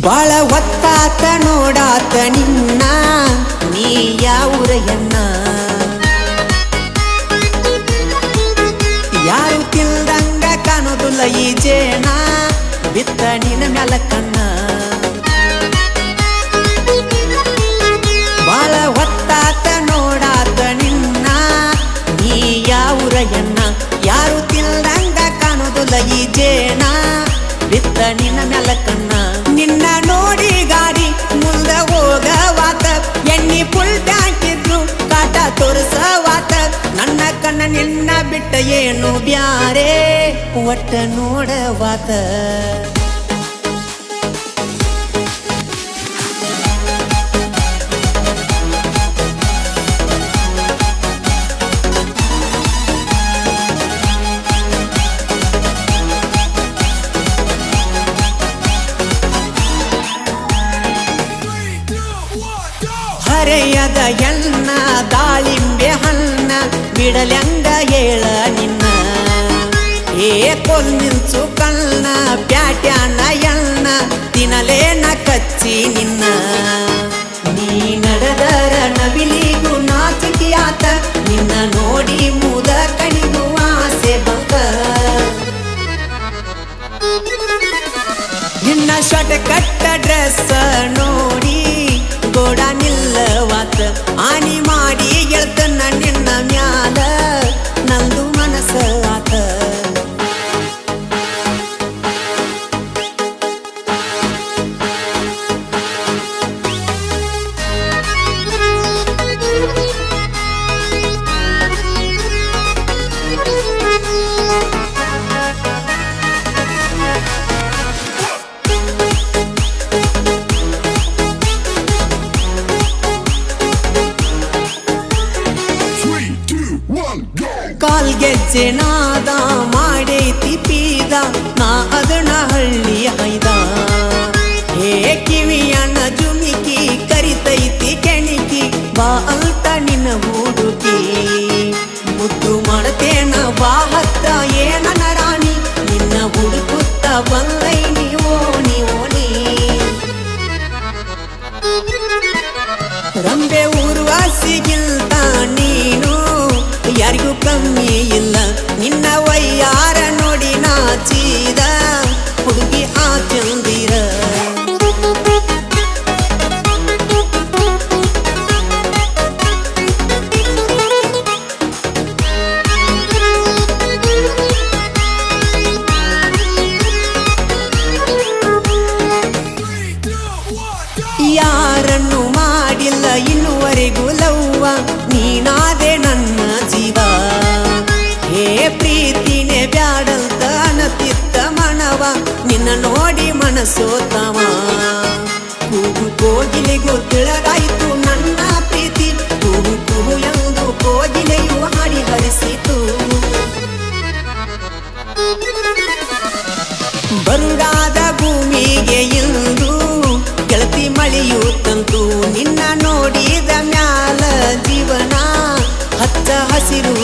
ಬಾಳ ಒತ್ತಾತ ನೋಡಾತ ನಿನ್ನ ನೀ ಯಾವೂರಯ್ಯನ್ನ ಯಾರು ತಿಳ್ದಂಗ ಕಾಣೋದಿಲ್ಲ ಈ ಜೇನ ಬಿತ್ತ ನಿನ್ನ ಮ್ಯಾಲ ಕಣ್ಣ ಬಾಳ ಒತ್ತಾತ ನೋಡಾತ ನಿನ್ನ ನೀ ಯಾವೂರಯ್ಯನ್ನ ಯಾರು ತಿಳ್ದಂಗ ಕಾಣೋದಿಲ್ಲ ಈ ಜೇನ ಬಿತ್ತ ನಿನ್ನ ಮ್ಯಾಲ ಕಣ್ಣ ನಿನ್ನ ನೋಡಿ ಗಾಡಿ ಮುಂದ ಹೋಗವಾತ ಎಣ್ಣಿ ಫುಲ್ ಟ್ಯಾಂಕ್ ಇದ್ರು ಕಾಟ ತೋರಿಸವಾತ ನನ್ನ ಕಣ್ಣ ನಿನ್ನ ಬಿಟ್ಟ ಏನು ಬ್ಯಾರೆ ಒಟ್ಟ ನೋಡವಾತ ಹರೆಯದ ಎನ್ನ ದಾಳಿಂಬೆ ಹಣ್ಣ ಬಿಡಲೆಂಗ ಹೇಳ ನಿನ್ನ ಕೊಲ್ಮಿಂಚು ಕಣ್ಣ ಪ್ಯಾಟ್ಯಾನ ಎಣ್ಣ ತಿನ್ನಲೇನ ಕಚ್ಚಿ ನಿನ್ನ ನೀ ನಡೆದರ ನವಿಲಿಗೂ ನಾಚಿಕೆಯಾತ ನಿನ್ನ ನೋಡಿ ಮುದ ಕಣಿಗೂ ಆಸೆ ಬಂತ ನಿನ್ನ ಶರ್ಟ್ ಕಟ್ಟ ಡ್ರೆಸ್ ನೋಡಿ ಗೋಡ ನಿಲ್ಲವಾತ ಆನಿ ಮಾಡಿ ಗೆಳ್ತನ ನಿನ್ನ ಮ್ಯಾಲ ನಂದು ಮನಸ್ಸ ಆತ ಕಾಲ್ಗೆಜ್ಜೆ ನಾದ ಮಾಡೈತಿ ಪೀದ ನಾ ಅದನ್ನ ಹಳ್ಳಿ ಹೈದ ಕಿವಿಯನ್ನ ಜುಮಿಕಿ ಕರಿತೈತಿ ಕೆಣಿಕಿ ಬಾ ಅಂತ ನಿನ್ನ ಹುಡುಕಿ ಮುದ್ದು ಮಾಡತೇನ ಬಾ ಹತ್ತ ಏನನ ರಾಣಿ ನಿನ್ನ ಹುಡುಕುತ್ತ ಬಂದೈ ಓಣಿ ಓಣಿ ರಂಬೆ ಊರ್ವಾಸಿಗಿಲ್ತ ನೀನು ಯಾರಿಗೂ ಕಮ್ಮಿ ಇಲ್ಲ ನಿನ್ನ ವಯ್ಯಾರ ನೋಡಿ ನಾಚಿದ ಹುಡುಗಿ ಆ ಚಂದಿರ ಯಾರನ್ನು ಮಾಡಿಲ್ಲ ಇನ್ನುವರೆಗೂ ಲವ್ವ ನೀನಾದೆ ನನ್ನ ಜೀವ ಪ್ರೀತಿನೇ ಬ್ಯಾಡಂತ ಅನತಿತ್ತ ಮನವ ನಿನ್ನ ನೋಡಿ ಮನಸೋತವ ಕೂಗು ಕೋಗಿಲೆಗೂ ತಿಳಗಾಯಿತು ನನ್ನ ಪ್ರೀತಿ ಕೂಗು ಕೂಗು ಎಂದು ಕೋಗಿಲೆಯು ಹಾಡಿ ಹರಿಸಿತು ಬರುಡಾದ ಭೂಮಿಗೆ ಇಂದು ಗೆಳತಿ ಮಳೆಯು ತಂತು ನಿನ್ನ ನೋಡಿದ ಮ್ಯಾಲ ಜೀವನ ಹಚ್ಚ ಹಸಿರು